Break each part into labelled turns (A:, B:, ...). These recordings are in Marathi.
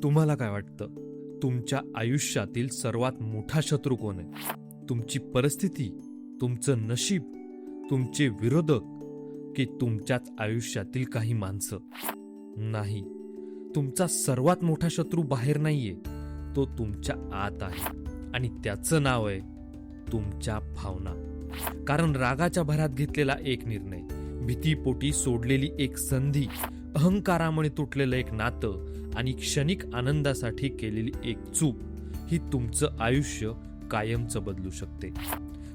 A: तुम्हाला काय वाटतं, तुमच्या आयुष्यातील सर्वात मोठा शत्रू कोण आहे? तुमची परिस्थिती, तुमचं नशीब, तुमचे विरोधक, की तुमच्याच आयुष्यातील काही माणसं? नाही, तुमचा सर्वात मोठा शत्रू बाहेर नाहीये, तो तुमच्या आत आहे आणि त्याचं नाव आहे तुमच्या भावना. कारण रागाच्या भरात घेतलेला एक निर्णय, भीतीपोटी सोडलेली एक संधी, अहंकारामुळे तुटलेलं एक नातं आणि क्षणिक आनंदासाठी केलेली एक चूक, ही तुमचं आयुष्य कायमचं बदलू शकते.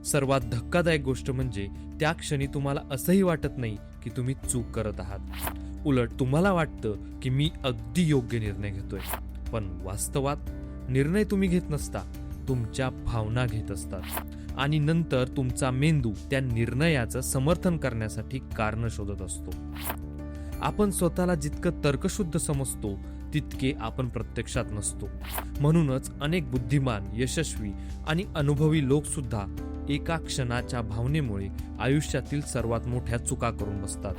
A: सर्वात धक्कादायक गोष्ट म्हणजे त्या क्षणी तुम्हाला असंही वाटत नाही की तुम्ही चूक करत आहात. उलट तुम्हाला वाटतं की मी अगदी योग्य निर्णय घेतोय. पण वास्तवात निर्णय तुम्ही घेत नसता, तुमच्या भावना घेत असतात आणि नंतर तुमचा मेंदू त्या निर्णयाचं समर्थन करण्यासाठी कारण शोधत असतो. आपण स्वतःला जितकं तर्कशुद्ध समजतो तितके आपण प्रत्यक्षात नसतो. म्हणूनच अनेक बुद्धिमान, यशस्वी आणि अनुभवी लोक सुद्धा एका क्षणाच्या भावनेमुळे आयुष्यातील सर्वात मोठ्या चुका करून बसतात.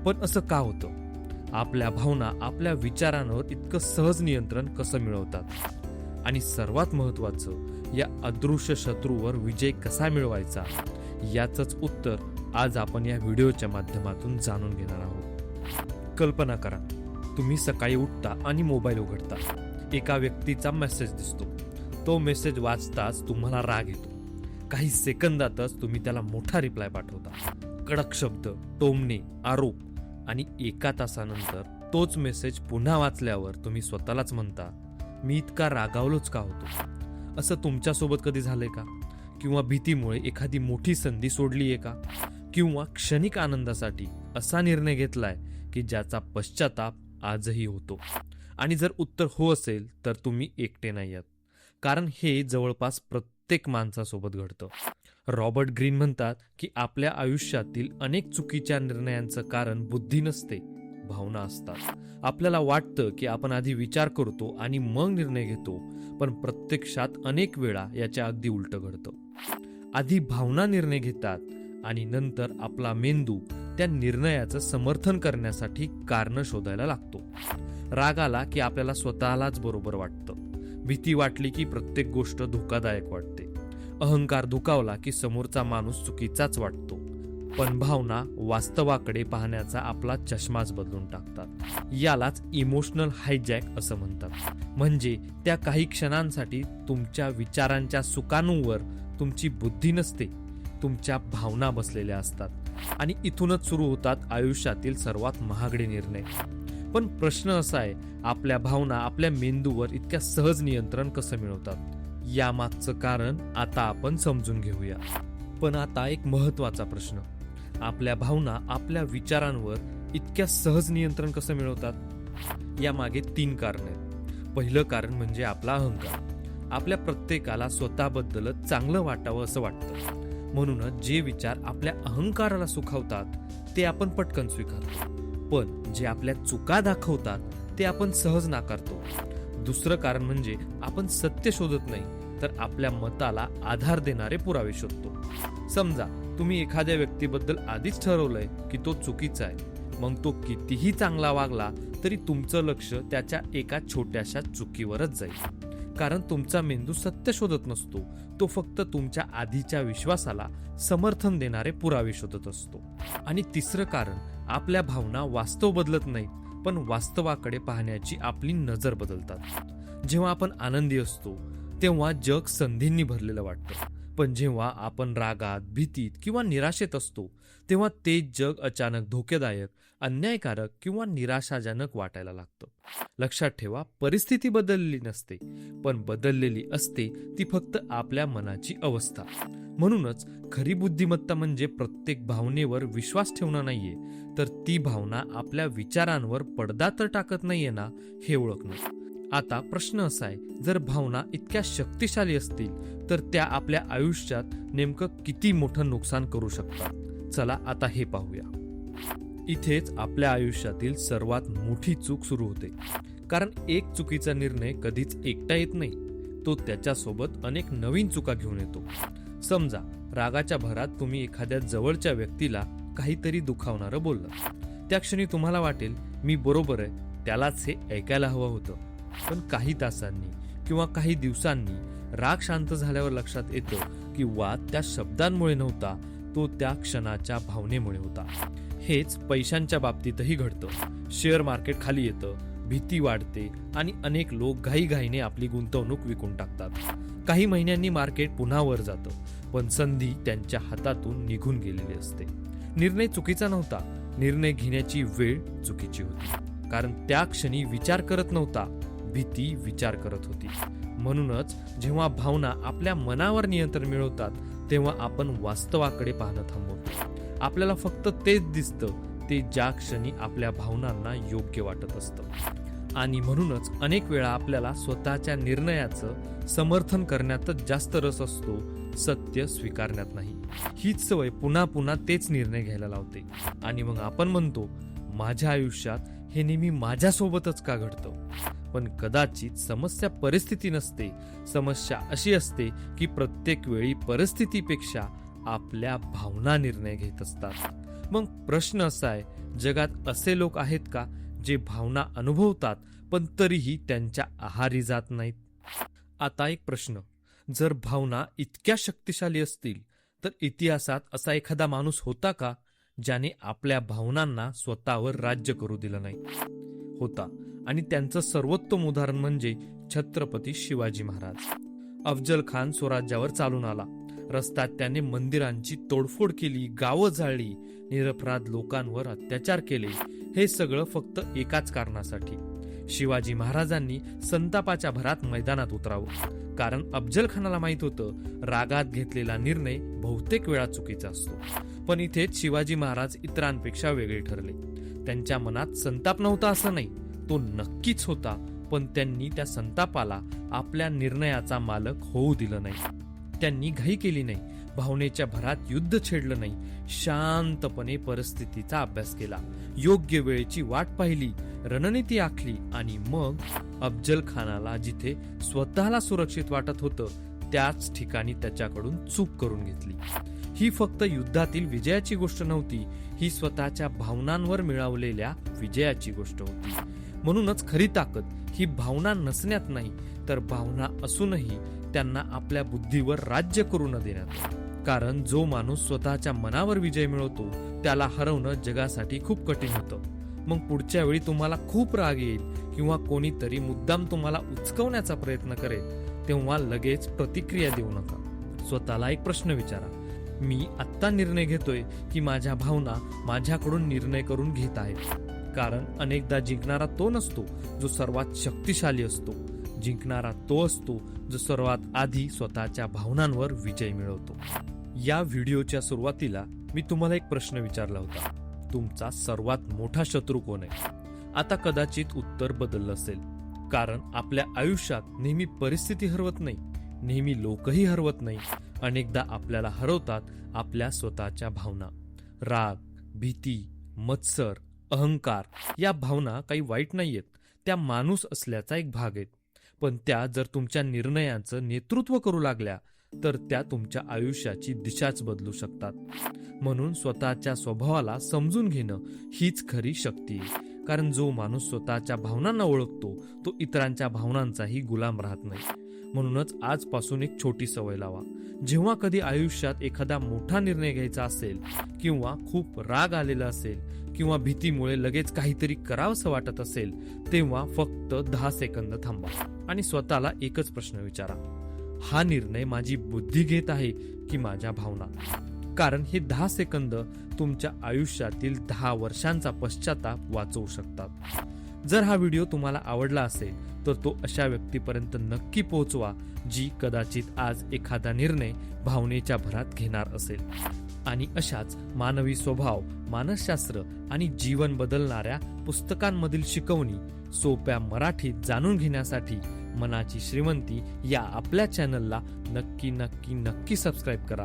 A: पण असं का होतं? आपल्या भावना आपल्या विचारांवर इतकं सहज नियंत्रण कसं मिळवतात? आणि सर्वात महत्त्वाचं, या अदृश्य शत्रूवर विजय कसा मिळवायचा, याचंच उत्तर आज आपण या व्हिडिओच्या माध्यमातून जाणून घेणार आहोत. कल्पना करा, तुम्ही सकाळी उठता आणि मोबाईल उघडता. एका व्यक्तीचा मेसेज दिसतो. तो मेसेज वाचताच तुम्हाला राग येतो. काही सेकंदातच तुम्ही त्याला मोठा रिप्लाय पाठवता. कडक शब्द, टोमणे, आरोप आणि एका तासानंतर तोच मेसेज पुन्हा वाचल्यावर तुम्ही स्वतःलाच म्हणता, मी इतका रागावलोच का होतो? असं तुमच्यासोबत कधी झालंय का? किंवा भीतीमुळे एखादी मोठी संधी सोडलीये का? किंवा क्षणिक आनंदासाठी असा निर्णय घेतलाय की ज्याचा पश्चाताप आजही होतो? आणि जर उत्तर हो असेल तर तुम्ही एकटे नाही आहात, कारण हे जवळपास प्रत्येक माणसासोबत घडतं. रॉबर्ट ग्रीन म्हणतात की आपल्या आयुष्यातील अनेक चुकीच्या निर्णयांचं कारण बुद्धी नसते, भावना असतात. आपल्याला वाटतं की आपण आधी विचार करतो आणि मग निर्णय घेतो, पण प्रत्यक्षात अनेक वेळा याच्या अगदी उलट घडतं. आधी भावना निर्णय घेतात आणि नंतर आपला मेंदू त्या निर्णयाचं समर्थन करण्यासाठी कारण शोधायला लागतो. राग आला की आपल्याला स्वतःलाच बरोबर वाटतं. भीती वाटली की प्रत्येक गोष्ट धोकादायक वाटते. अहंकार दुखावला की समोरचा माणूस चुकीचाच वाटतो. पण भावना वास्तवाकडे पाहण्याचा आपला चष्माच बदलून टाकतात. यालाच इमोशनल हायजॅक असं म्हणतात. म्हणजे त्या काही क्षणांसाठी तुमच्या विचारांच्या सुकाणूवर तुमची बुद्धी नसते, तुमच्या भावना बसलेल्या असतात आणि इथूनच सुरू होतात आयुष्यातील सर्वात महागडे निर्णय. पण प्रश्न असा आहे, आपल्या भावना आपल्या मेंदूवर इतक्या सहज नियंत्रण कसं मिळवतात? यामागचं कारण आता आपण समजून घेऊया. पण आता एक महत्त्वाचा प्रश्न, आपल्या भावना आपल्या विचारांवर इतक्या सहज नियंत्रण कसं मिळवतात? यामागे 3 कारण आहेत. पहिलं कारण म्हणजे आपला अहंकार. आपल्या प्रत्येकाला स्वतःबद्दल चांगलं वाटावं असं वाटतं. म्हणूनच जे विचार आपल्या अहंकाराला सुखावतात ते आपण पटकन स्वीकारतो, पण जे आपल्या चुका दाखवतात ते आपण सहज नाकारतो. दुसरं कारण म्हणजे आपण सत्य शोधत नाही, तर आपल्या मताला आधार देणारे पुरावे शोधतो. समजा तुम्ही एखाद्या व्यक्तीबद्दल आधीच ठरवलंय की तो चुकीचा आहे, मग तो कितीही चांगला वागला तरी तुमचं लक्ष त्याच्या एका छोट्याशा चुकीवरच जाईल. कारण तुमचा मेंदू सत्य शोधत नसतो, तो फक्त तुमच्या आधीच्या विश्वासाला समर्थन देणारे पुरावे शोधत असतो. आणि तिसरं कारण, आपल्या भावना वास्तव बदलत नाहीत, पण वास्तवाकडे पाहण्याची आपली नजर बदलतात. जेव्हा आपण आनंदी असतो तेव्हा जग संधींनी भरलेलं वाटतं, पण जेव्हा आपण रागात, भीतीत किंवा निराशेत असतो तेव्हा ते जग अचानक धोकेदायक, अन्यायकारक किंवा निराशाजनक वाटायला लागतं. लक्षात ठेवा, परिस्थिती बदललेली नसते, पण बदललेली असते ती फक्त आपल्या मनाची अवस्था. म्हणूनच खरी बुद्धिमत्ता म्हणजे प्रत्येक भावनेवर विश्वास ठेवणं नाहीये, तर ती भावना आपल्या विचारांवर पडदा तर टाकत नाहीये ना, हे ओळखणं. आता प्रश्न असा आहे, जर भावना इतक्या शक्तिशाली असतील तर त्या आपल्या आयुष्यात नेमकं किती मोठं नुकसान करू शकतात? चला आता हे पाहूया. इथेच आपल्या आयुष्यातील सर्वात मोठी चूक सुरू होते. कारण एक चुकीचा निर्णय कधीच एकटा येत नाही, तो त्याच्यासोबत अनेक नवीन चुका घेऊन येतो. समजा रागाच्या भरात तुम्ही एखाद्या जवळच्या व्यक्तीला काहीतरी दुखावणारं बोललं. त्या क्षणी तुम्हाला वाटेल, मी बरोबर आहे, त्यालाच हे ऐकायला हवं होतं. पण काही तासांनी किंवा काही दिवसांनी राग शांत झाल्यावर लक्षात येतं की वाद त्या शब्दांमुळे नव्हता, तो त्या क्षणाच्या भावनेमुळे होता. हेच पैशांच्या बाबतीतही घडतं. शेअर मार्केट खाली येतं, भीती वाढते आणि अनेक लोक घाईघाईने आपली गुंतवणूक विकून टाकतात. काही महिन्यांनी मार्केट पुन्हा वर जातं, पण संधी त्यांच्या हातातून निघून गेलेली असते. निर्णय चुकीचा नव्हता, निर्णय घेण्याची वेळ चुकीची होती. कारण त्या क्षणी विचार करत नव्हता, भीती विचार करत होती. म्हणूनच जेव्हा भावना आपल्या मनावर नियंत्रण मिळवतात, तेव्हा आपण वास्तवाकडे पाहणं थांबवतो. आपल्याला फक्त तेच दिसतं ते ज्या क्षणी आपल्या भावनांना योग्य वाटत असतं. आणि म्हणूनच अनेक वेळा आपल्याला स्वतःच्या निर्णयाचं समर्थन करण्यातच जास्त रस असतो, सत्य स्वीकारण्यात नाही. हीच सवय पुन्हा पुन्हा तेच निर्णय घ्यायला लावते. आणि मग आपण म्हणतो, माझ्या आयुष्यात हे नेहमी माझ्यासोबतच का घडतं? पण कदाचित समस्या परिस्थिती नसते, समस्या अशी असते की प्रत्येक वेळी परिस्थितीपेक्षा आपल्या भावना निर्णय घेत असतात. मग प्रश्न असा आहे, जगात असे लोक आहेत का जे भावना अनुभवतात पण तरीही त्यांच्या आहारी जात नाहीत? आता एक प्रश्न, जर भावना इतक्या शक्तिशाली असतील तर इतिहासात असा एखादा माणूस होता का ज्याने आपल्या भावनांना स्वतःवर राज्य करू दिलं नाही? होता. आणि त्यांचं सर्वोत्तम उदाहरण म्हणजे छत्रपती शिवाजी महाराज. अफजल खान स्वराज्यावर चालून आला. रस्त्यात त्याने मंदिरांची तोडफोड केली, गावं जाळली, निरपराध लोकांवर अत्याचार केले. हे सगळं फक्त एकाच कारणासाठी, शिवाजी महाराजांनी संतापाच्या भरात मैदानात उतरावं. कारण अफजल खानाला माहित होतं, रागात घेतलेला निर्णय बहुतेक वेळा चुकीचा असतो. पण इथेच शिवाजी महाराज इतरांपेक्षा वेगळे ठरले. त्यांच्या मनात संताप नव्हता असं नाही, तो नक्कीच होता, पण त्यांनी त्या संतापाला आपल्या निर्णयाचा मालक होऊ दिलं नाही. त्यांनी घाई केली नाही, भावनेच्या भरात युद्ध छेडलं नाही, शांतपणे परिस्थितीचा अभ्यास केला, योग्य वेळेची वाट पाहिली, रणनीती आखली आणि मग अफजल खानाला जिथे स्वतःला सुरक्षित वाटत होतं त्याच ठिकाणी त्याच्याकडून चूक करून घेतली. ही फक्त युद्धातील विजयाची गोष्ट नव्हती, ही स्वतःच्या भावनांवर मिळवलेल्या विजयाची गोष्ट होती. म्हणूनच खरी ताकद ही भावना नसण्यात नाही, तर भावना असूनही त्यांना आपल्या बुद्धीवर राज्य करू न देण्यात. कारण जो माणूस स्वतःच्या मनावर विजय मिळवतो त्याला हरवणं जगासाठी खूप कठीण होतं. मग पुढच्या वेळी तुम्हाला खूप राग येईल किंवा कोणीतरी मुद्दाम तुम्हाला उचकवण्याचा प्रयत्न करेल, तेव्हा लगेच प्रतिक्रिया देऊ नका. स्वतःला एक प्रश्न विचारा, मी आत्ता निर्णय घेतोय की माझ्या भावना माझ्याकडून निर्णय करून घेत आहेत? कारण अनेकदा जिंकणारा तो नसतो जो सर्वात शक्तिशाली असतो, जिंकणारा तो असतो जो सर्वात आधी स्वतःच्या भावनांवर विजय मिळवतो. या व्हिडिओच्या सुरुवातीला मी तुम्हाला एक प्रश्न विचारला होता, तुमचा सर्वात मोठा शत्रू कोण आहे? आता कदाचित उत्तर बदललं असेल. कारण आपल्या आयुष्यात नेहमी परिस्थिती हरवत नाही, नेहमी लोकही हरवत नाही. अनेकदा आपल्याला हरवतात आपल्या स्वतःच्या भावना. राग, भीती, मत्सर, अहंकार या भावना काही वाईट नाहीयेत, त्या माणूस असल्याचा एक भाग आहेत. पण त्या जर तुमच्या निर्णयांचं नेतृत्व करू लागल्या तर त्या तुमच्या आयुष्याची दिशाच बदलू शकतात. म्हणून स्वतःच्या स्वभावाला समजून घेणं हीच खरी शक्ती आहे. कारण जो माणूस स्वतःच्या भावनांना ओळखतो तो इतरांच्या भावनांचाही गुलाम राहत नाही. म्हणूनच आजपासून एक छोटी सवय लावा. जेव्हा कधी आयुष्यात एखादा मोठा निर्णय घ्यायचा असेल किंवा खूप राग आलेला असेल किंवा भीतीमुळे लगेच काहीतरी करावंसं वाटत असेल, तेव्हा फक्त 10 सेकंद थांबा आणि स्वतःला एकच प्रश्न विचारा, हा निर्णय माझी बुद्धी घेत आहे की माझ्या भावना? कारण हे 10 सेकंद तुमच्या आयुष्यातील 10 वर्षांचा पश्चाताप वाचवू शकतात. जर हा व्हिडिओ तुम्हाला आवडला असेल तर तो अशा व्यक्तीपर्यंत नक्की पोहोचवा जी कदाचित आज एखादा निर्णय भावनेच्या भरात घेणार असेल. आणि अशाच मानवी स्वभाव, मानसशास्त्र आणि जीवन बदलणाऱ्या पुस्तकांमधील शिकवणी सोप्या मराठीत जाणून घेण्यासाठी मनाची श्रीमंती या आपल्या चॅनलला नक्की नक्की नक्की सबस्क्राईब करा.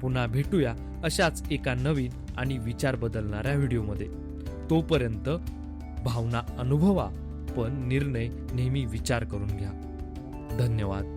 A: पुन्हा भेटूया अशाच एका नवीन आणि विचार बदलणाऱ्या व्हिडिओमध्ये. तोपर्यंत भावना अनुभवा, पण निर्णय नेहमी विचार करून घ्या. धन्यवाद.